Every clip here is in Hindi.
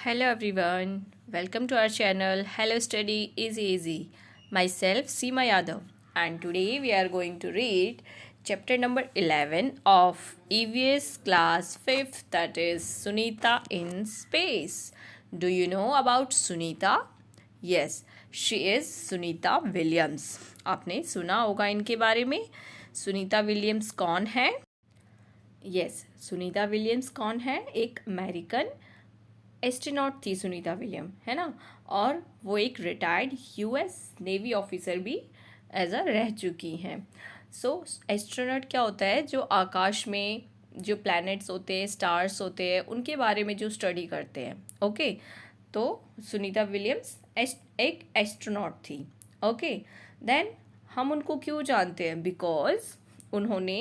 Hello everyone, welcome to our channel Hello Study Easy Easy. Myself Seema Yadav, and today we are going to read chapter number 11 of EVS class 5th, that is Sunita in Space. Do you know about Sunita? Yes, she is Sunita Williams. आपने सुना होगा इनके बारे में. सुनीता विलियम्स कौन है? यस, सुनीता विलियम्स कौन है? एक अमेरिकन एस्ट्रोनॉट थी सुनीता विलियम, है ना. और वो एक रिटायर्ड यूएस नेवी ऑफिसर भी एज अ रह चुकी हैं. सो एस्ट्रोनॉट क्या होता है? जो आकाश में जो प्लैनेट्स होते हैं, स्टार्स होते हैं, उनके बारे में जो स्टडी करते हैं. ओके, तो सुनीता विलियम्स एक एस्ट्रोनॉट थी. ओके, देन हम उनको क्यों जानते हैं? बिकॉज उन्होंने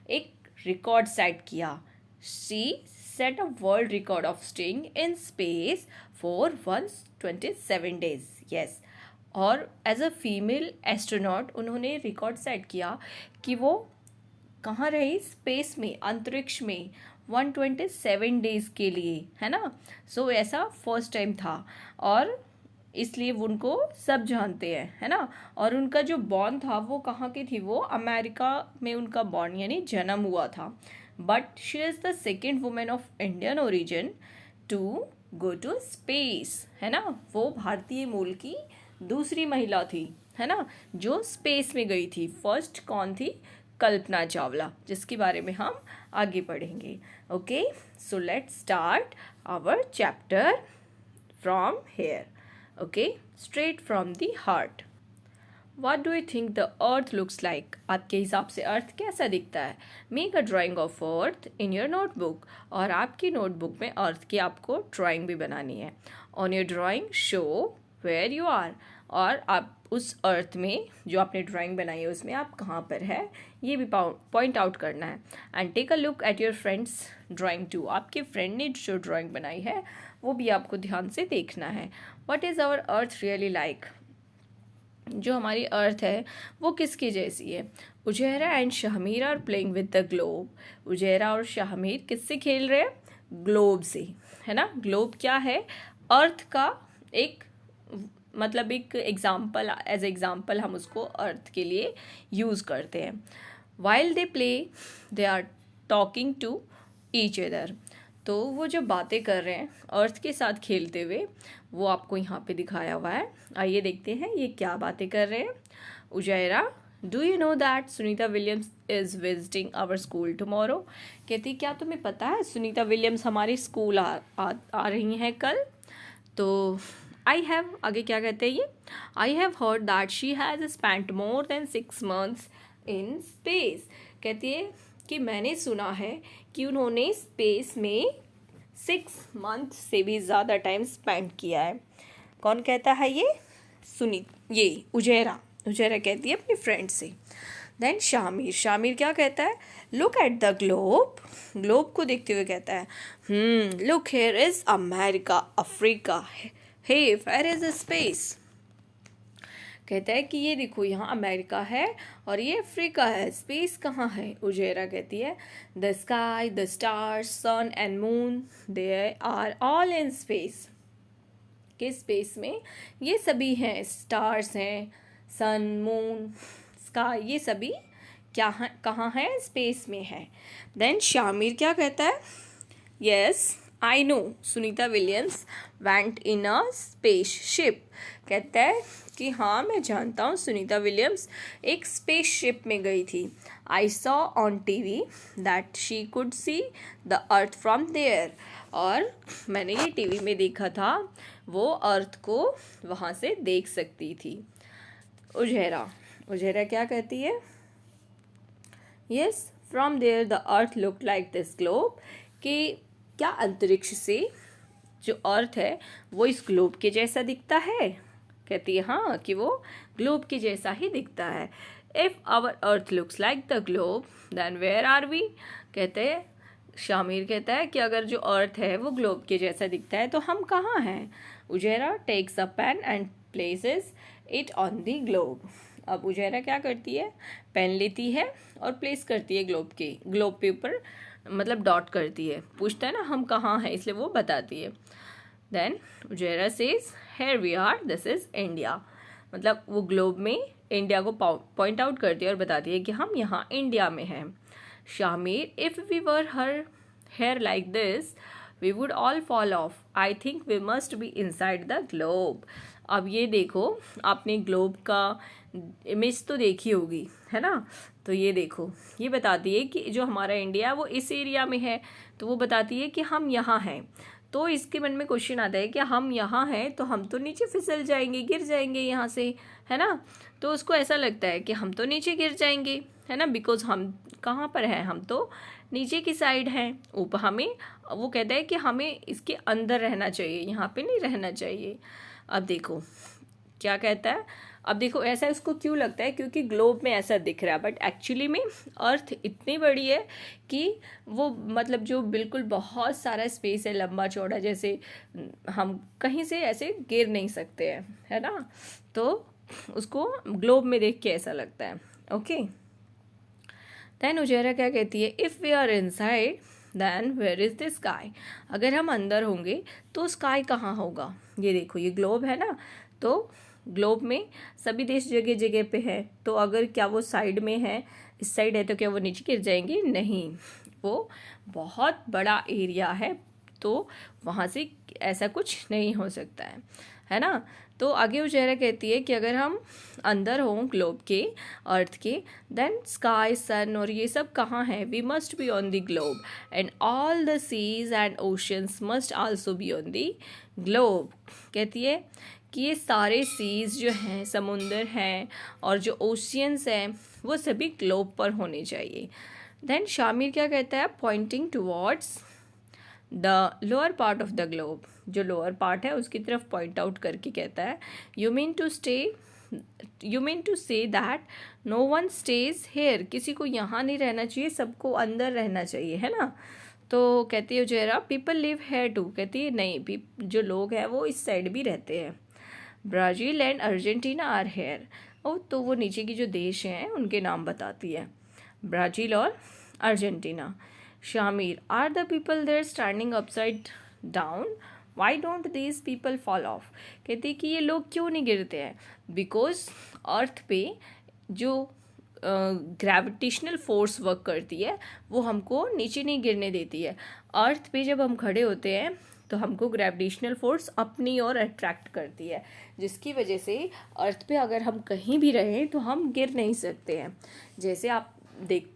एक रिकॉर्ड सेट किया. She set a world record of staying in space for 127 days. Yes, और एज अ फीमेल एस्ट्रोनॉट उन्होंने रिकॉर्ड सेट किया कि वो कहाँ रही? स्पेस में, अंतरिक्ष में 127 डेज के लिए, है ना. सो ऐसा फर्स्ट टाइम था और इसलिए उनको सब जानते हैं, है ना. और उनका जो बॉर्न था वो कहाँ की थी? वो अमेरिका में उनका बॉर्न यानी जन्म हुआ था. But she is the second women of Indian origin to go to space, है ना. वो भारतीय मूल की दूसरी महिला थी, है ना, जो स्पेस में गई थी. फर्स्ट कौन थी? कल्पना चावला, जिसके बारे में हम आगे पढ़ेंगे. Okay, so let's start our chapter from here. Okay, straight from the heart. What do you think the earth looks like? आपके हिसाब से अर्थ कैसा दिखता है? Make a drawing of earth in your notebook. और आपकी नोटबुक में अर्थ की आपको ड्राइंग भी बनानी है. On your drawing show where you are. और आप उस अर्थ में जो आपने ड्राइंग बनाई है उसमें आप कहाँ पर है ये भी पॉइंट आउट करना है. And take a look at your friends drawing too. आपके फ्रेंड ने जो ड्राइंग बनाई है वो भी आपको ध्यान से देखना है. What is our earth really like? जो हमारी अर्थ है वो किसकी जैसी है? Uzaira and Shahmir are playing with the globe. Uzaira और शाहमीर किससे खेल रहे हैं? ग्लोब से, है ना. ग्लोब क्या है? अर्थ का एक मतलब एक एग्जाम्पल, एज एग्जाम्पल हम उसको अर्थ के लिए यूज़ करते हैं. While they play they are talking to each other. तो वो जो बातें कर रहे हैं अर्थ के साथ खेलते हुए वो आपको यहाँ पे दिखाया हुआ है. आइए देखते हैं ये क्या बातें कर रहे हैं. Uzaira, do you know that Sunita Williams is visiting our school tomorrow. कहती क्या तुम्हें पता है सुनीता विलियम्स हमारे स्कूल आ रही हैं कल. तो आई हैव, आगे क्या कहते हैं ये? I have heard that she has spent more than 6 months in space. कहती है कि मैंने सुना है कि उन्होंने स्पेस में 6 months से भी ज़्यादा टाइम स्पेंड किया है. कौन कहता है ये? ये उजैरा. उजैरा कहती है अपनी फ्रेंड से. देन शामिर, शामिर क्या कहता है? Look at the globe. Globe को देखते हुए कहता है look here is America, Africa, hey where is space. कहता है कि ये देखो यहाँ अमेरिका है और ये अफ्रीका है, स्पेस कहाँ है? उजैरा कहती है the sky, the stars, sun and moon, they are all in space. के स्पेस में ये सभी हैं, स्टार्स हैं, सन, मून, स्काई, ये सभी क्या हैं, कहाँ हैं? स्पेस में है. देन शामिर क्या कहता है? Yes I know Sunita Williams went in a space ship. कहता है कि हाँ मैं जानता हूँ सुनीता विलियम्स एक स्पेस शिप में गई थी. I saw on TV that she could see the earth from there. और मैंने ये टीवी में देखा था वो अर्थ को वहाँ से देख सकती थी. उजैरा क्या कहती है? Yes from there the earth look like this globe. कि क्या अंतरिक्ष से जो अर्थ है वो इस ग्लोब के जैसा दिखता है? कहती है हाँ कि वो ग्लोब के जैसा ही दिखता है. If our earth looks like the globe then where are we. कहते हैं, शामिर कहता है कि अगर जो अर्थ है वो ग्लोब के जैसा दिखता है तो हम कहाँ हैं? Uzaira takes a pen and places it on the globe. अब उजैरा क्या करती है? पेन लेती है और प्लेस करती है ग्लोब पे ऊपर, मतलब डॉट करती है. पूछता है ना हम कहाँ हैं, इसलिए वो बताती है. Then Uzaira says here we are, this is India. मतलब वो ग्लोब में इंडिया को पॉइंट आउट करती है और बताती है कि हम यहाँ इंडिया में हैं। Shamir, if we were her here like this we would all fall off, I think we must be inside the globe. अब ये देखो, आपने ग्लोब का इमेज तो देखी होगी, है ना। तो ये देखो, ये बताती है कि जो हमारा इंडिया है वो इस एरिया में है, तो वो बताती है कि हम यहाँ हैं। तो इसके मन में क्वेश्चन आता है कि हम यहाँ हैं तो हम तो नीचे फिसल जाएंगे, गिर जाएंगे यहाँ से, है ना। तो उसको ऐसा लगता है कि हम तो नीचे गिर जाएंगे, है ना, बिकॉज हम कहाँ पर हैं, हम तो नीचे की साइड हैं। ऊपर हमें, वो कहता है कि हमें इसके अंदर रहना चाहिए, यहाँ पे नहीं रहना चाहिए। अब देखो क्या कहता है। अब देखो ऐसा इसको क्यों लगता है, क्योंकि ग्लोब में ऐसा दिख रहा है, बट एक्चुअली में अर्थ इतनी बड़ी है कि वो मतलब जो बिल्कुल बहुत सारा स्पेस है, लंबा चौड़ा, जैसे हम कहीं से ऐसे गिर नहीं सकते हैं, है ना। तो उसको ग्लोब में देख के ऐसा लगता है। ओके, देन उजेरा क्या कहती है, if we are inside then where is the sky. अगर हम अंदर होंगे तो स्काई कहाँ होगा। ये देखो, ये ग्लोब है ना, तो ग्लोब में सभी देश जगह जगह पे है, तो अगर क्या वो साइड में है, इस साइड है, तो क्या वो नीचे गिर जाएंगे? नहीं, वो बहुत बड़ा एरिया है, तो वहाँ से ऐसा कुछ नहीं हो सकता है ना। तो आगे उजेरा कहती है कि अगर हम अंदर हों ग्लोब के, अर्थ के, देन स्काई, सन और ये सब कहाँ है? We must be on the globe and all the seas and oceans must also be on the globe. कहती है कि ये सारे सीज जो हैं, समुंदर हैं, और जो ओशियंस हैं, वो सभी ग्लोब पर होने चाहिए। देन शामिर क्या कहता है, pointing towards the lower part of the globe, जो लोअर पार्ट है उसकी तरफ पॉइंट आउट करके कहता है, you mean to say that no one stays here, किसी को यहाँ नहीं रहना चाहिए, सबको अंदर रहना चाहिए, है ना। तो कहती है उजेरा, पीपल लिव हेयर टू। कहती है नहीं, जो लोग हैं वो इस साइड भी रहते हैं। Brazil and Argentina are here. ओ, तो वो नीचे की जो देश हैं उनके नाम बताती है, ब्राज़ील और Argentina. Shamir, are the people there standing upside down, why don't these people fall off. कहती है कि ये लोग क्यों नहीं गिरते हैं, बिकॉज अर्थ पे जो ग्रेविटेशनल फोर्स वर्क करती है वो हमको नीचे नहीं गिरने देती है। अर्थ पे जब हम खड़े होते हैं तो हमको ग्रेविटेशनल फोर्स अपनी ओर अट्रैक्ट करती है, जिसकी वजह से अर्थ पे अगर हम कहीं भी रहें तो हम गिर नहीं सकते हैं। जैसे आप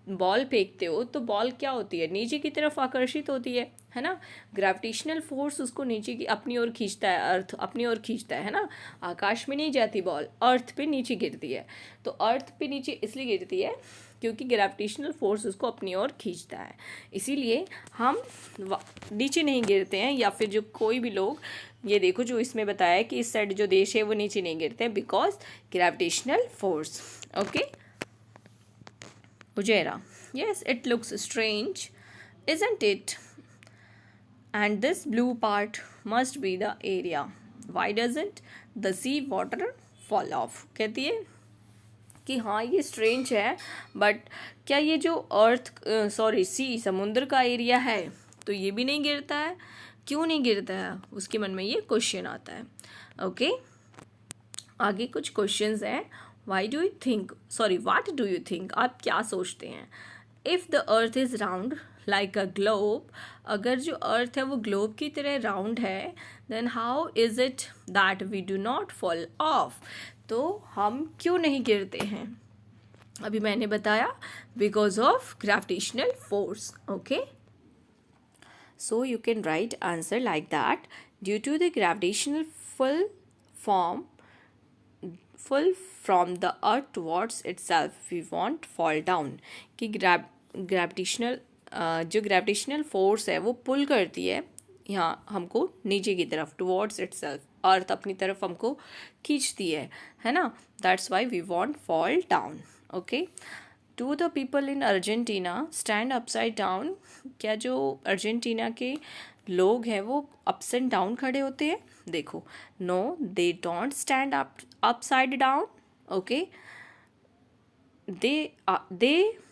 बॉल फेंकते हो तो बॉल क्या होती है, नीचे की तरफ आकर्षित होती है ना। ग्रेविटेशनल फोर्स उसको नीचे की अपनी ओर खींचता है, अर्थ अपनी ओर खींचता है ना। आकाश में नहीं जाती बॉल, अर्थ पे नीचे गिरती है। तो अर्थ पे नीचे इसलिए गिरती है क्योंकि ग्रेविटेशनल फोर्स उसको अपनी ओर खींचता है, इसीलिए हम नीचे नहीं गिरते हैं। या फिर जो कोई भी लोग, ये देखो जो इसमें बताया है कि इस साइड जो देश है वो नीचे नहीं गिरते हैं, because gravitational force. Okay, Ujera, yes, it looks strange, isn't it? And this blue part must be the area. Why doesn't the sea water fall off? कहती है कि हाँ ये स्ट्रेंज है, बट क्या ये जो सी समुद्र का एरिया है तो ये भी नहीं गिरता है? क्यों नहीं गिरता है? उसके मन में ये क्वेश्चन आता है। ओके, आगे कुछ क्वेश्चंस हैं। वाट डू यू थिंक, आप क्या सोचते हैं? If the earth is round like a globe, अगर जो अर्थ है वो ग्लोब की तरह राउंड है, then how is it that we do not fall off, तो हम क्यों नहीं गिरते हैं? अभी मैंने बताया, because of gravitational force. Okay, so you can write answer like that, due to the gravitational pull from the earth towards itself we won't fall down, कि जो ग्रेविटेशनल फोर्स है वो पुल करती है यहाँ हमको नीचे की तरफ, टुवर्ड्स इटसेल्फ, अर्थ अपनी तरफ हमको खींचती है ना। That's why we won't fall down. Okay, to the people in Argentina stand upside down, क्या जो अर्जेंटीना के लोग हैं वो अप्स एंड डाउन खड़े होते हैं? देखो, no they don't stand upside down. Okay,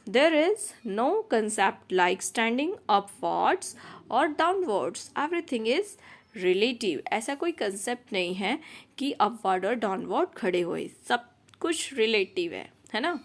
there is no concept like standing upwards or downwards, everything is relative, ऐसा कोई कंसेप्ट नहीं है कि अपवर्ड और डाउनवर्ड खड़े हुए, सब कुछ रिलेटिव है ना।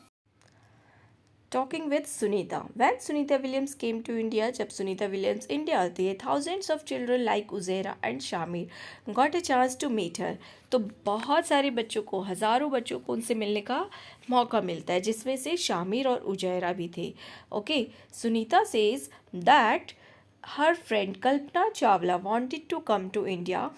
Talking with Sunita, when Sunita Williams came to India, जब सुनीता विलियम्स इंडिया आती है, thousands of children like Uzaira and Shamir got a chance to meet her, तो बहुत सारे बच्चों को, हज़ारों बच्चों को उनसे मिलने का मौका मिलता है, जिसमें से शामिर और उज़ैरा भी थे। Okay, Sunita says that her friend Kalpana Chawla wanted to come to India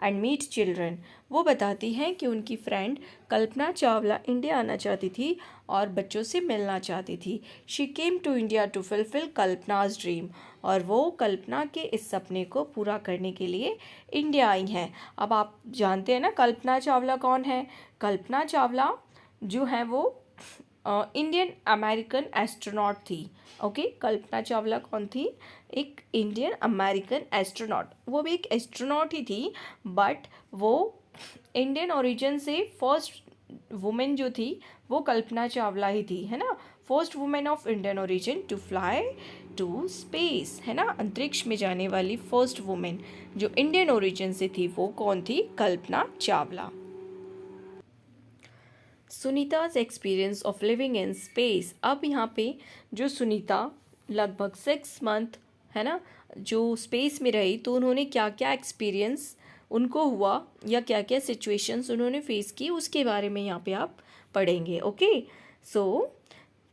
and meet children, वो बताती हैं कि उनकी फ्रेंड कल्पना चावला इंडिया आना चाहती थी और बच्चों से मिलना चाहती थी। She came to India to fulfil Kalpana's dream, और वो कल्पना के इस सपने को पूरा करने के लिए इंडिया आई हैं। अब आप जानते हैं ना कल्पना चावला कौन है। कल्पना चावला जो है वो इंडियन अमेरिकन एस्ट्रोनॉट थी। ओके, कल्पना चावला कौन थी? एक इंडियन अमेरिकन एस्ट्रोनॉट, वो भी एक एस्ट्रोनॉट ही थी, बट वो इंडियन ओरिजिन से फर्स्ट वुमेन जो थी वो कल्पना चावला ही थी, है ना। First women of Indian origin to fly to space, है ना, अंतरिक्ष में जाने वाली फर्स्ट वुमेन जो इंडियन ओरिजिन से थी वो कौन थी? Kalpana Chawla. Sunita's experience of living in space, अब यहाँ पे जो सुनीता लगभग 6 मंथ, है ना, जो स्पेस में रही, तो उन्होंने क्या क्या एक्सपीरियंस उनको हुआ या क्या क्या सिचुएशंस उन्होंने फेस की, उसके बारे में यहाँ पे आप पढ़ेंगे। ओके, सो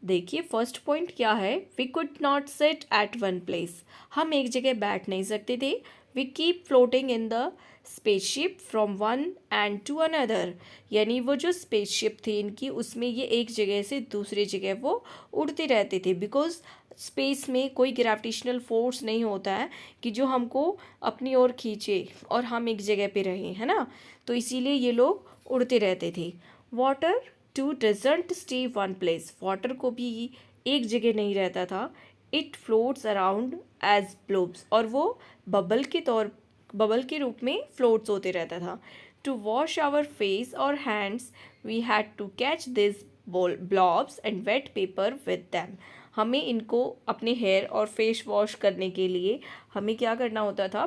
देखिए फर्स्ट पॉइंट क्या है, we could not sit at one place, हम एक जगह बैठ नहीं सकते थे। We keep floating in the spaceship from one end to another, यानी वो जो स्पेसशिप थी इनकी, उसमें ये एक जगह से दूसरी जगह वो उड़ते रहते थे, बिकॉज स्पेस में कोई ग्रेविटेशनल फोर्स नहीं होता है कि जो हमको अपनी ओर खींचे और हम एक जगह पे रहें, है ना, तो इसीलिए ये लोग उड़ते रहते थे। Water too doesn't stay one place, water को भी एक जगह नहीं रहता था। It floats around as blobs, और वो बबल के रूप में फ्लोट्स होते रहता था। टू वॉश आवर फेस और hands we had to catch this blobs and wet paper with them, हमें इनको अपने हेयर और फेस वॉश करने के लिए हमें क्या करना होता था,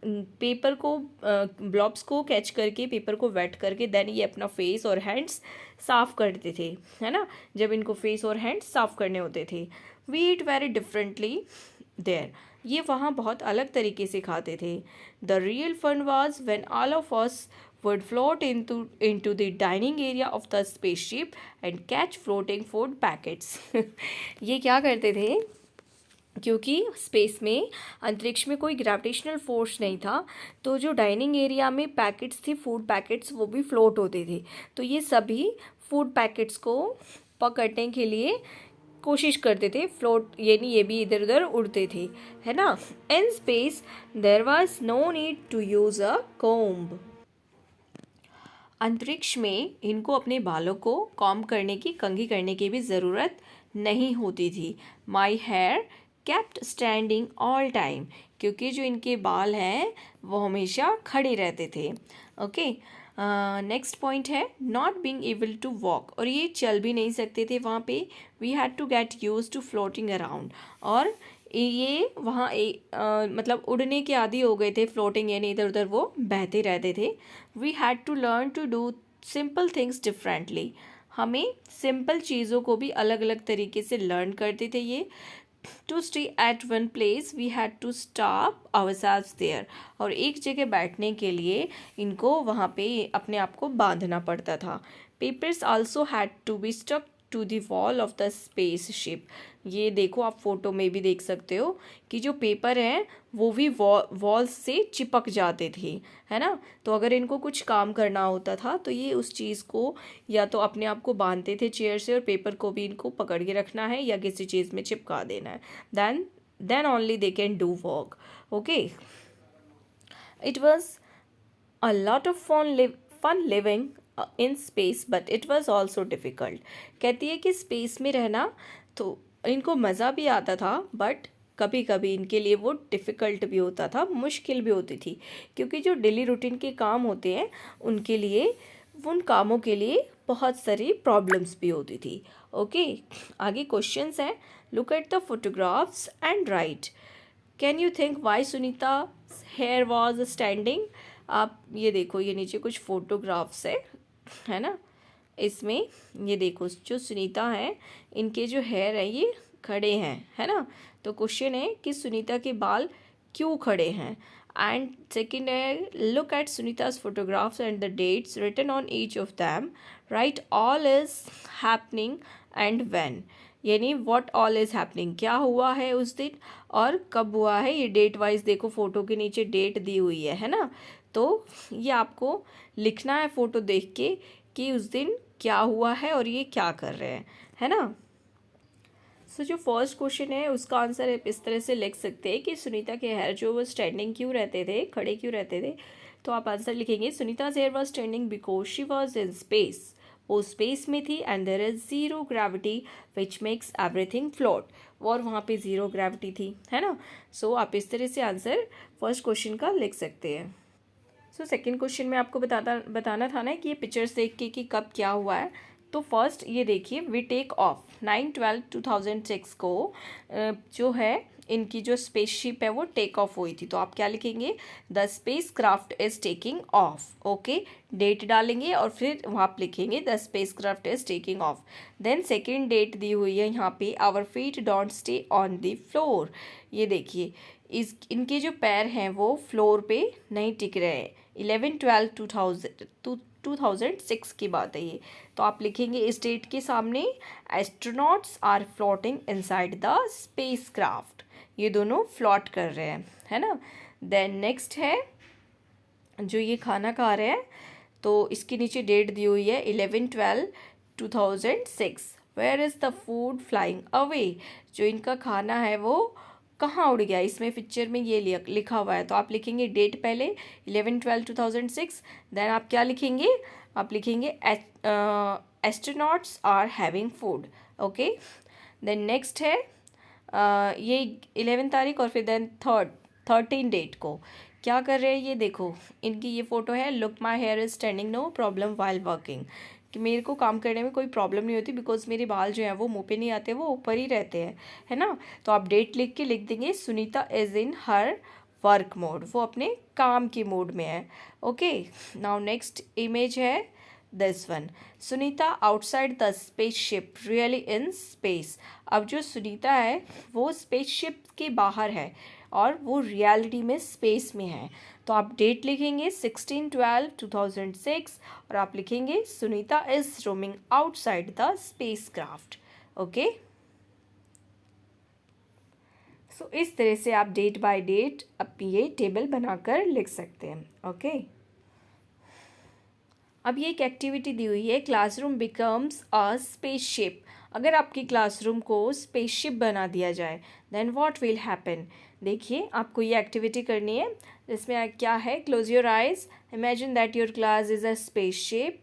पेपर को ब्लॉब्स को कैच करके पेपर को वेट करके देन ये अपना फेस और हैंड्स साफ़ करते थे, है ना, जब इनको फेस और हैंड्स साफ़ करने होते थे। We eat very differently there, ये वहाँ बहुत अलग तरीके से खाते थे। The real fun was when all of us would float into the dining area of the spaceship and catch floating food packets ये क्या करते थे, क्योंकि स्पेस में, अंतरिक्ष में कोई ग्रेविटेशनल फोर्स नहीं था, तो जो डाइनिंग एरिया में पैकेट्स थे, फूड पैकेट्स, वो भी फ्लोट होते थे, तो ये सभी फूड पैकेट्स को पकड़ने के लिए कोशिश करते थे, फ्लोट यानी ये भी इधर उधर उड़ते थे, है ना। In space there was no need to use a comb, अंतरिक्ष में इनको अपने बालों को कॉम्ब करने की, कंघी करने की भी ज़रूरत नहीं होती थी। My hair kept standing all time, क्योंकि जो इनके बाल हैं वो हमेशा खड़े रहते थे। ओके, नेक्स्ट पॉइंट है not being able to walk, और ये चल भी नहीं सकते थे वहाँ पे। We had to get used to floating around, और ये वहाँ मतलब उड़ने के आदी हो गए थे, फ्लोटिंग यानी इधर उधर वो बहते रहते थे। We had to learn to do simple things differently, हमें सिंपल चीज़ों को भी अलग अलग तरीके से लर्न करते थे ये। To stay at one place we had to stop ourselves there, और एक जगह बैठने के लिए इनको वहाँ पे अपने आप को बांधना पड़ता था। Papers also had to be stuck to the wall of the spaceship, ये देखो आप फोटो में भी देख सकते हो कि जो पेपर हैं वो भी वॉल से चिपक जाते थे, है ना, तो अगर इनको कुछ काम करना होता था तो ये उस चीज़ को या तो अपने आप को बांधते थे चेयर से, और पेपर को भी इनको पकड़ के रखना है या किसी चीज़ में चिपका देना है, then only they can do work. Okay, it was a lot of fun living in space but it was also difficult, कहती है कि स्पेस में रहना तो इनको मज़ा भी आता था, बट कभी कभी इनके लिए वो डिफ़िकल्ट भी होता था, मुश्किल भी होती थी, क्योंकि जो डेली रूटीन के काम होते हैं उनके लिए, उन कामों के लिए बहुत सारी प्रॉब्लम्स भी होती थी। ओके, आगे क्वेश्चंस हैं, look at the photographs and write, can you think why Sunita here was standing. आप ये देखो, ये नीचे कुछ फोटोग्राफ्स है ना, इसमें ये देखो जो सुनीता है इनके जो हेयर है ये खड़े हैं, है ना। तो क्वेश्चन है कि सुनीता के बाल क्यों खड़े हैं। एंड सेकंड है, look at Sunita's photographs and the dates written on each of them, right all is happening and when. यानी व्हाट ऑल इज़ हैपनिंग, क्या हुआ है उस दिन और कब हुआ है। ये डेट वाइज देखो, फ़ोटो के नीचे डेट दी हुई है ना। तो ये आपको लिखना है फ़ोटो देख के कि उस दिन क्या हुआ है और ये क्या कर रहे हैं, है ना। सो जो फर्स्ट क्वेश्चन है उसका आंसर इस तरह से लिख सकते हैं कि सुनीता के हेयर जो वो स्टैंडिंग क्यों रहते थे, खड़े क्यों रहते थे। तो आप आंसर लिखेंगे Sunita's hair was standing because she was in space. वो स्पेस में थी and there is zero gravity which makes everything float. और वहाँ पे ज़ीरो ग्रेविटी थी, है ना। सो आप इस तरह से आंसर फर्स्ट क्वेश्चन का लिख सकते हैं। सो सेकंड क्वेश्चन में आपको बताना था ना कि ये पिक्चर्स देख के कि कब क्या हुआ है। तो फर्स्ट ये देखिए, वी टेक ऑफ 9/12/2006 को जो है इनकी जो स्पेसशिप है वो टेक ऑफ हुई थी। तो आप क्या लिखेंगे, the space craft is taking off. Okay, date डालेंगे और फिर वहाँ आप लिखेंगे the space craft is taking off. Then second date दी हुई है यहाँ पे, our feet don't stay on the floor. ये देखिए इनके जो पैर हैं वो फ्लोर पे नहीं टिक रहे हैं। 11/12/2006 की बात है ये। तो आप लिखेंगे इस डेट के सामने, astronauts are floating inside the space craft. ये दोनों फ्लॉट कर रहे हैं, है ना। देन नेक्स्ट है जो ये खाना खा रहे हैं, तो इसके नीचे डेट दी हुई है 11/12/2006। Where is the food flying away. जो इनका खाना है वो कहाँ उड़ गया, इसमें पिक्चर में ये लिखा हुआ है। तो आप लिखेंगे डेट पहले 11/12/2006। देन आप क्या लिखेंगे, आप लिखेंगे astronauts are having food. Okay, then next है ये 11 तारीख और फिर देन 13 डेट को क्या कर रहे हैं। ये देखो इनकी ये फ़ोटो है, look my hair is standing no problem while working. कि मेरे को काम करने में कोई प्रॉब्लम नहीं होती बिकॉज मेरे बाल जो हैं वो मुँह पे नहीं आते, वो ऊपर ही रहते हैं, है ना। तो आप डेट लिख के लिख देंगे Sunita is in her work mode, वो अपने काम के मोड में है। ओके, नाउ नेक्स्ट इमेज है this one, Sunita outside the spaceship really in space. अब जो सुनीता है वो स्पेसशिप के बाहर है और वो रियलिटी में स्पेस में है। तो आप डेट लिखेंगे 16/12/2006 और आप लिखेंगे Sunita is roaming outside the space craft. Okay, so इस तरह से आप डेट बाय डेट अपनी ये टेबल बनाकर लिख सकते हैं। ओके, अब ये एक एक्टिविटी दी हुई है, क्लासरूम बिकम्स अ स्पेसशिप। अगर आपकी क्लासरूम को स्पेसशिप बना दिया जाए देन व्हाट विल हैपन। देखिए आपको ये एक्टिविटी करनी है, जिसमें क्या है, close your eyes, imagine that your class is a spaceship.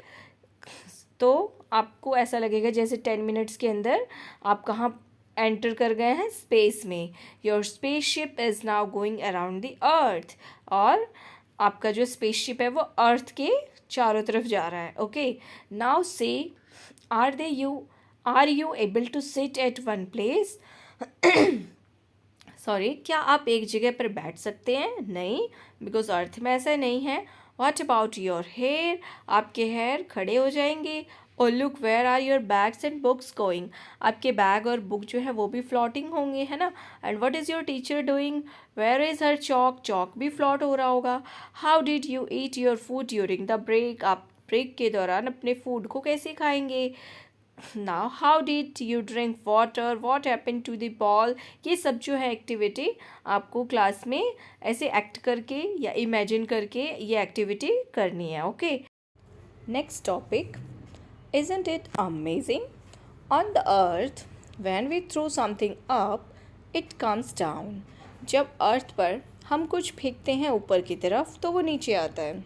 तो आपको ऐसा लगेगा जैसे 10 मिनट्स के अंदर आप कहाँ एंटर कर गए हैं, स्पेस में। Your spaceship is now going around the earth. और आपका जो स्पेसशिप है वो अर्थ के चारों तरफ जा रहा है। Okay, now say are you able to sit at one place. Sorry, क्या आप एक जगह पर बैठ सकते हैं? नहीं, बिकॉज अर्थ में ऐसा नहीं है। व्हाट अबाउट योर हेयर, आपके हेयर खड़े हो जाएंगे। और look where are your bags and books going, आपके बैग और बुक जो है वो भी फ्लॉटिंग होंगे, है ना। And what is your teacher doing, where is her chalk, chalk भी फ्लॉट हो रहा होगा। How did you eat your food during the break, आप ब्रेक के दौरान अपने फूड को कैसे खाएंगे। Now how did you drink water, what happen to the ball. ये सब जो है एक्टिविटी आपको क्लास में ऐसे एक्ट करके या इमेजिन करके ये एक्टिविटी करनी है। Okay, next topic, isn't it amazing? On the earth, when we throw something up, it comes down. जब अर्थ पर हम कुछ फेंकते हैं ऊपर की तरफ तो वो नीचे आता है।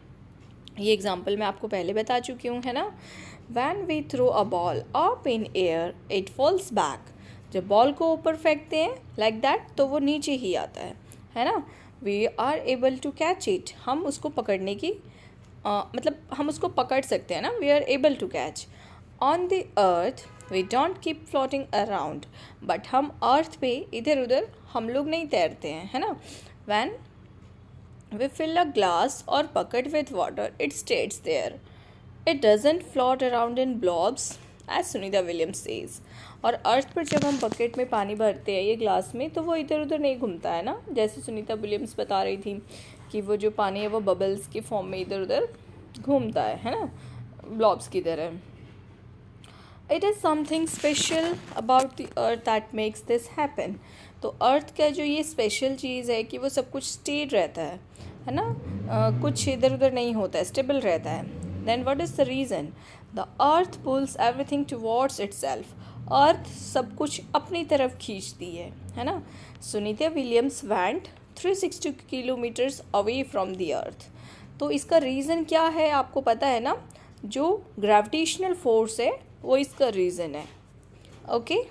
ये एग्जाम्पल मैं आपको पहले बता चुकी हूँ, है ना। When we throw a ball up in air, it falls back. जब बॉल को ऊपर फेंकते हैं like that तो वो नीचे ही आता है ना। We are able to catch it. हम उसको पकड़ने की मतलब हम उसको पकड़ सकते हैं ना, we are able to catch. On the earth we don't keep floating around, but हम अर्थ पे इधर उधर हम लोग नहीं तैरते हैं, है ना। When We fill a glass or bucket with water, it stays there. It doesn't float around in blobs, as Sunita Williams says. और अर्थ पर जब हम बकेट में पानी भरते हैं ये ग्लास में, तो वो इधर उधर नहीं घूमता है ना, जैसे सुनीता विलियम्स बता रही थी कि वो जो पानी है वो बबल्स के फॉर्म में इधर उधर घूमता है ना, ब्लॉब्स की तरह. It is something special about the earth that makes this happen. तो अर्थ का जो ये स्पेशल चीज़ है कि वो सब कुछ स्टेड रहता है ना, कुछ इधर उधर नहीं होता है, स्टेबल रहता है. Then what is the reason? The earth pulls everything towards itself. Earth सब कुछ अपनी तरफ खींचती है ना. Sunita Williams went 360 kilometres away from the earth. तो इसका रीज़न क्या है आपको पता है ना, जो ग्रेविटेशनल फोर्स है वो इसका रीज़न है. ओके,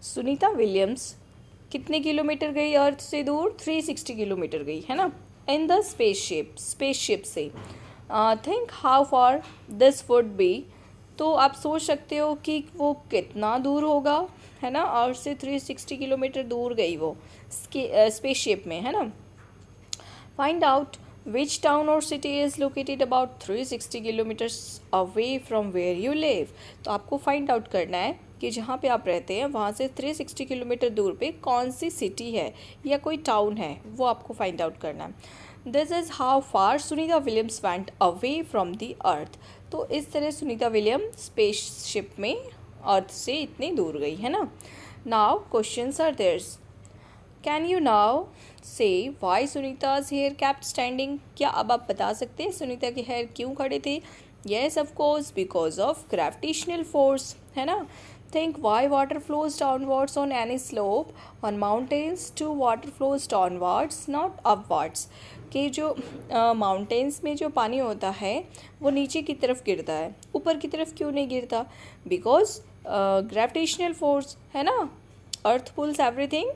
सुनीता विलियम्स कितने किलोमीटर गई अर्थ से दूर? 360 किलोमीटर गई है ना, इन द स्पेसशिप से. Think how far this would be. तो आप सोच सकते हो कि वो कितना दूर होगा, है ना. अर्थ से 360 किलोमीटर दूर गई वो स्पेसशिप में, है ना. Find out which town or city is located about 360 kilometers away from where you live. तो आपको फाइंड आउट करना है कि जहाँ पे आप रहते हैं वहाँ से 360 किलोमीटर दूर पे कौन सी सिटी है या कोई टाउन है, वो आपको फाइंड आउट करना है. This is how far Sunita Williams went away from the earth. तो इस तरह सुनीता विलियम स्पेसशिप में अर्थ से इतनी दूर गई है ना. Now questions are theirs. Can you now say why Sunita's hair kept standing. क्या अब आप बता सकते हैं सुनीता के हेयर क्यों खड़े थे? Yes of course, because of gravitational force, है ना. Think why water flows downwards on any slope. On mountains too water flows downwards not upwards. कि जो माउंटेन्स में जो पानी होता है वो नीचे की तरफ गिरता है, ऊपर की तरफ क्यों नहीं गिरता? बिकॉज ग्रेविटेशनल फोर्स, है ना. Earth pulls everything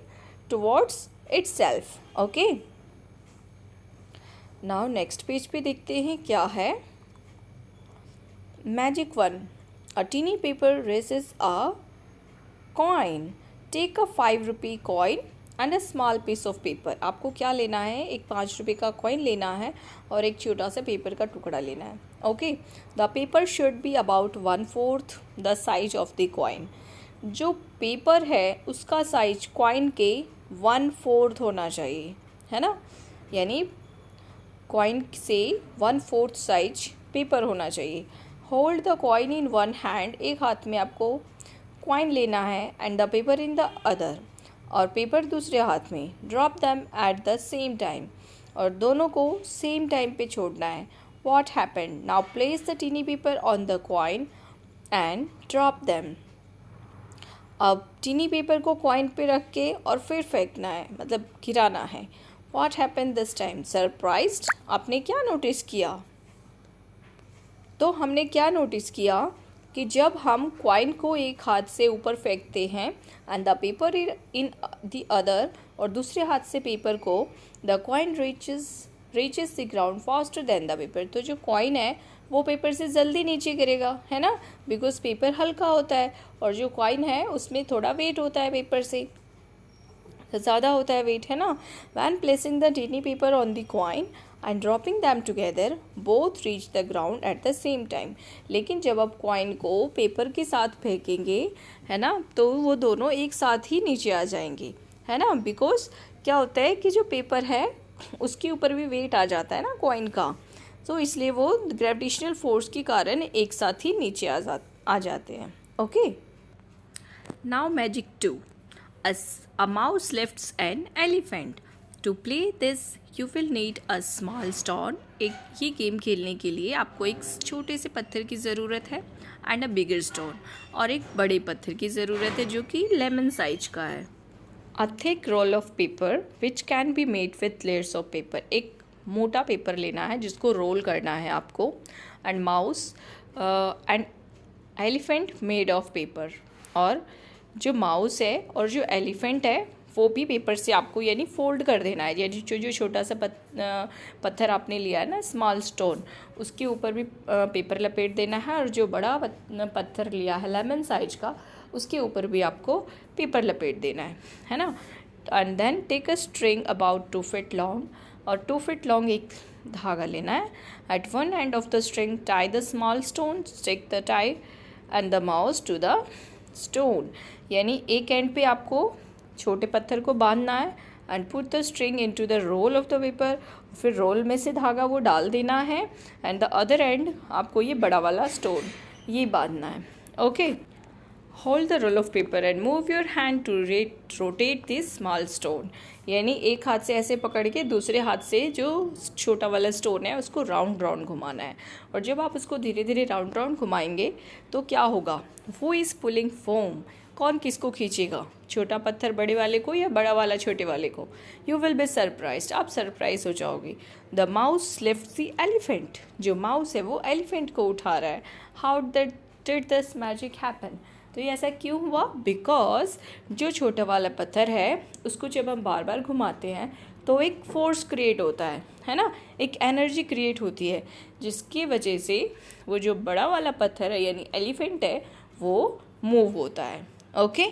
towards itself. Okay, now next page पे देखते हैं क्या है. Magic 1. A teeny paper raises a coin. Take a 5 rupee coin and a small piece of paper. आपको क्या लेना है? एक 5 रुपये का कॉइन लेना है और एक छोटा सा पेपर का टुकड़ा लेना है. Okay, the paper should be about 1/4 the size of the coin. जो पेपर है उसका साइज कॉइन के 1/4 होना चाहिए, है ना. यानी कॉइन से 1/4 साइज पेपर होना चाहिए. Hold the coin in one hand. एक हाथ में आपको कॉइन लेना है and the paper in the other. और पेपर दूसरे हाथ में. Drop them at the same time. और दोनों को सेम टाइम पे छोड़ना है. What happened? Now place the tiny paper on the coin and drop them. अब टीनी पेपर को कॉइन पे रख के और फिर फेंकना है, मतलब गिराना है. What happened this time? Surprised. आपने क्या नोटिस किया? तो हमने क्या नोटिस किया कि जब हम कॉइन को एक हाथ से ऊपर फेंकते हैं and the paper in the other, और दूसरे हाथ से पेपर को, the coin reaches the ground faster than the paper. तो जो कॉइन है वो पेपर से जल्दी नीचे गिरेगा, है ना, बिकॉज पेपर हल्का होता है और जो कॉइन है उसमें थोड़ा वेट होता है, पेपर से ज़्यादा होता है वेट, है ना. When placing the tiny paper on the coin and dropping them together both reach the ground at the same time. लेकिन जब आप कॉइन को पेपर के साथ फेंकेंगे, है ना, तो वो दोनों एक साथ ही नीचे आ जाएंगे, है ना. बिकॉज क्या होता है कि जो पेपर है उसके ऊपर भी वेट आ जाता है ना कॉइन का, तो इसलिए वो ग्रेविटेशनल फोर्स के कारण एक साथ ही नीचे आ जाते हैं. Okay, now magic 2. A mouse lifts an elephant. To play this you will need a small stone. ये गेम खेलने के लिए आपको एक छोटे से पत्थर की ज़रूरत है एंड अ बिगर स्टोन, और एक बड़े पत्थर की ज़रूरत है जो कि लेमन साइज का है. A thick roll of paper which can be made with layers of paper. एक मोटा पेपर लेना है जिसको रोल करना है आपको. And mouse and elephant made of paper. और जो माउस है और जो एलिफेंट है वो भी पेपर से आपको यानी फोल्ड कर देना है. यानी जो छोटा सा पत्थर आपने लिया है ना, स्मॉल स्टोन, उसके ऊपर भी पेपर लपेट देना है. और जो बड़ा पत्थर लिया है लेमन साइज का, उसके ऊपर भी आपको पेपर लपेट देना है ना. And then take a string about 2 feet long, और 2 feet लॉन्ग एक धागा लेना है. At one end of the string tie the small stone, stick the tie and the mouse to the stone. यानी एक एंड पे आपको छोटे पत्थर को बांधना है and put the string into the roll of the paper. फिर रोल में से धागा वो डाल देना है एंड द अदर एंड आपको ये बड़ा वाला स्टोन ये बांधना है. Okay, hold the roll of paper and move your hand to rotate this small stone. यानी एक हाथ से ऐसे पकड़ के दूसरे हाथ से जो छोटा वाला स्टोन है उसको राउंड राउंड घुमाना है. और जब आप उसको धीरे धीरे राउंड राउंड घुमाएंगे तो क्या होगा, वो इज़ पुलिंग फोम. कौन किसको खींचेगा, छोटा पत्थर बड़े वाले को या बड़ा वाला छोटे वाले को. यू विल बी सरप्राइज्ड, आप सरप्राइज हो जाओगे. The mouse lift the elephant, जो माउस है वो एलिफेंट को उठा रहा है. How did this magic happen. तो ये ऐसा क्यों हुआ, बिकॉज जो छोटा वाला पत्थर है उसको जब हम बार बार घुमाते हैं तो एक फोर्स क्रिएट होता है ना, एक एनर्जी क्रिएट होती है, जिसकी वजह से वो जो बड़ा वाला पत्थर है यानी एलिफेंट है वो मूव होता है. ओके,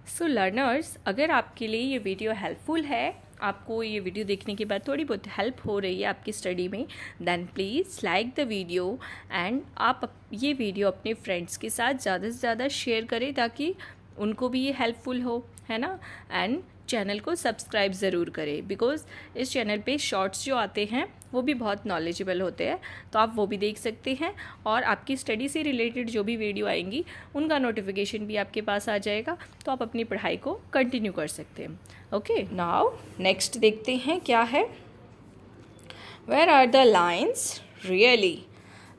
सो लर्नर्स, अगर आपके लिए ये वीडियो हेल्पफुल है, आपको ये वीडियो देखने के बाद थोड़ी बहुत हेल्प हो रही है आपकी स्टडी में, then please like the video एंड आप ये वीडियो अपने फ्रेंड्स के साथ ज़्यादा से ज़्यादा शेयर करें ताकि उनको भी ये हेल्पफुल हो, है ना. एंड चैनल को सब्सक्राइब ज़रूर करें, बिकॉज़ इस चैनल पे शॉर्ट्स जो आते हैं वो भी बहुत नॉलेजेबल होते हैं, तो आप वो भी देख सकते हैं और आपकी स्टडी से रिलेटेड जो भी वीडियो आएंगी उनका नोटिफिकेशन भी आपके पास आ जाएगा, तो आप अपनी पढ़ाई को कंटिन्यू कर सकते हैं. ओके, नाउ नेक्स्ट देखते हैं क्या है. Where are the lines really.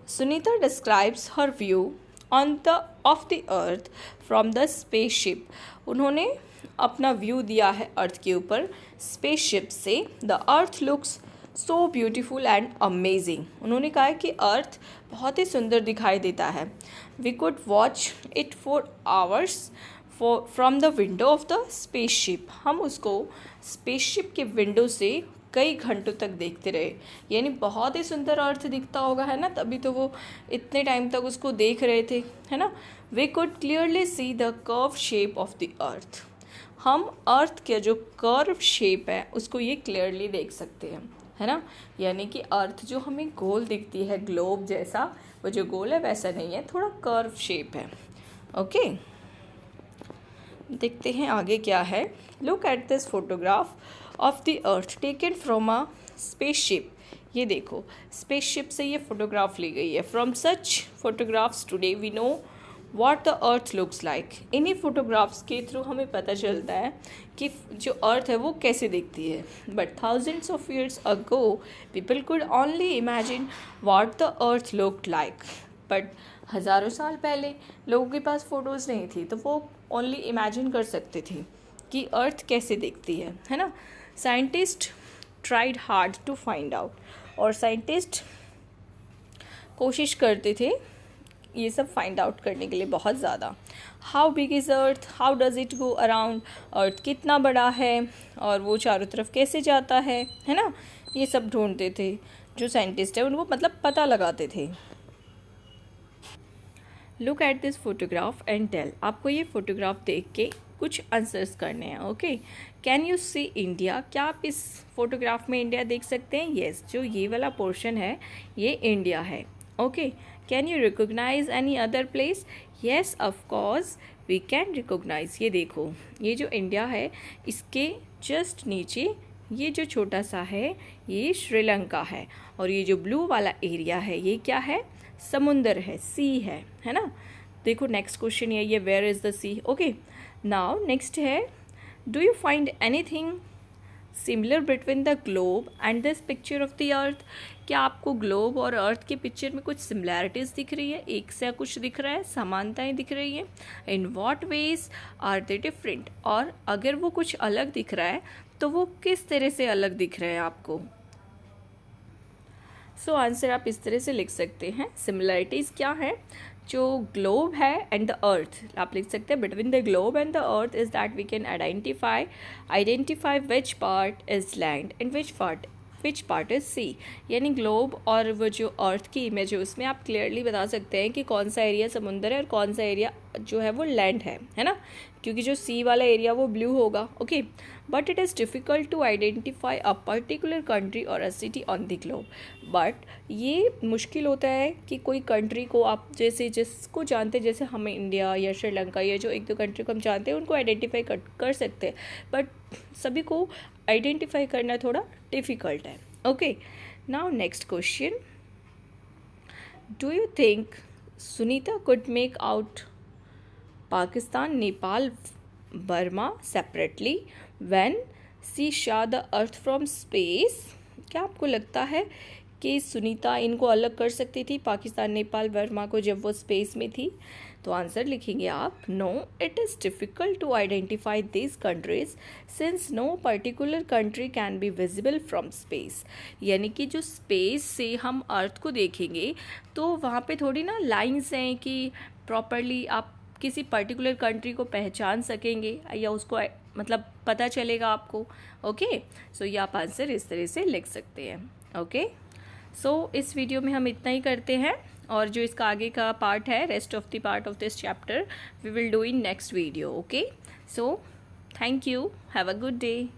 Sunita describes her view of the earth from the spaceship. उन्होंने अपना व्यू दिया है अर्थ के ऊपर स्पेसशिप से. The earth looks so beautiful and amazing. उन्होंने कहा है कि अर्थ बहुत ही सुंदर दिखाई देता है. We could watch it for hours from the window of the spaceship. हम उसको स्पेसशिप के विंडो से कई घंटों तक देखते रहे. यानी बहुत ही सुंदर अर्थ दिखता होगा, है ना, तभी तो वो इतने टाइम तक उसको देख रहे थे, है ना. We could clearly see the curve shape of the earth. हम अर्थ के जो कर्व शेप है उसको ये क्लियरली देख सकते हैं, है ना. यानी कि अर्थ जो हमें गोल दिखती है ग्लोब जैसा, वो जो गोल है वैसा नहीं है, थोड़ा कर्व शेप है. ओके, देखते हैं आगे क्या है. Look at this photograph of the earth taken from a spaceship. ये देखो, स्पेसशिप से ये फोटोग्राफ ली गई है. From such photographs today we know what the earth looks like. इन्हीं फोटोग्राफ्स के थ्रू हमें पता चलता है कि जो अर्थ है वो कैसे दिखती है. But thousands of years ago people could only imagine what the earth looked like. But हज़ारों साल पहले लोगों के पास फ़ोटोज़ नहीं थी, तो वो ओनली इमेजिन कर सकते थे कि अर्थ कैसे दिखती है ना. Scientist tried hard to find out. और साइंटिस्ट कोशिश करते थे ये सब फाइंड आउट करने के लिए बहुत ज़्यादा. How big is earth, how does it go around. Earth कितना बड़ा है और वो चारों तरफ कैसे जाता है ना. ये सब ढूंढते थे. जो साइंटिस्ट है उनको मतलब पता लगाते थे. Look at this photograph and tell. आपको ये फोटोग्राफ देख के कुछ आंसर्स करने हैं. Okay, can you see India. क्या आप इस फोटोग्राफ में इंडिया देख सकते हैं. येस, जो ये वाला पोर्शन है ये इंडिया है. Okay, can you recognise any other place. Yes, of course we can recognise. ये देखो, ये जो इंडिया है इसके जस्ट नीचे ये जो छोटा सा है ये श्रीलंका है. और ये जो ब्लू वाला एरिया है ये क्या है, समुंदर है, सी है ना. देखो नेक्स्ट क्वेश्चन ये where is the sea. Okay, now next है, do you find anything similar between the globe and this picture of the earth. क्या आपको ग्लोब और अर्थ के पिक्चर में कुछ सिमिलैरिटीज़ दिख रही है, एक से कुछ दिख रहा है, समानताएं दिख रही है. In what ways are they different. और अगर वो कुछ अलग दिख रहा है तो वो किस तरह से अलग दिख रहे हैं आपको. सो आंसर आप इस तरह से लिख सकते हैं. सिमिलैरिटीज़ क्या है, जो ग्लोब है एंड द अर्थ, आप लिख सकते हैं between the globe and the earth is that we can identify which part is land and which part which part is sea, यानी ग्लोब और वो जो अर्थ की इमेज है उसमें आप क्लियरली बता सकते हैं कि कौन सा एरिया समुंदर है और कौन सा एरिया जो है वो लैंड है ना, क्योंकि जो सी वाला एरिया वो ब्लू होगा. Okay, but it is difficult to identify a particular country और a city on the globe. But ये मुश्किल होता है कि कोई कंट्री को आप जैसे जिसको जानते हैं, जैसे हमें इंडिया या श्रीलंका या जो एक दो कंट्री को हम जानते हैं उनको आइडेंटिफाई कर सकते हैं, बट सभी को आइडेंटिफाई करना थोड़ा डिफ़िकल्ट है. Okay, now next question. Do you think Sunita could make out Pakistan, Nepal, Burma separately when she saw the earth from space? क्या आपको लगता है कि सुनीता इनको अलग कर सकती थी, पाकिस्तान, नेपाल, बर्मा को, जब वो स्पेस में थी? तो आंसर लिखेंगे आप, no, it is difficult to identify this countries since no particular country can be visible from space. यानी कि जो स्पेस से हम अर्थ को देखेंगे तो वहाँ पे थोड़ी ना लाइन्स हैं कि प्रॉपरली आप किसी पर्टिकुलर कंट्री को पहचान सकेंगे या उसको मतलब पता चलेगा आपको. ओके, सो ये आप आंसर इस तरह से लिख सकते हैं. ओके, सो इस वीडियो में हम इतना ही करते हैं, और जो इसका आगे का पार्ट है, rest of the part of this chapter we will do in next video. Okay, so thank you, have a good day.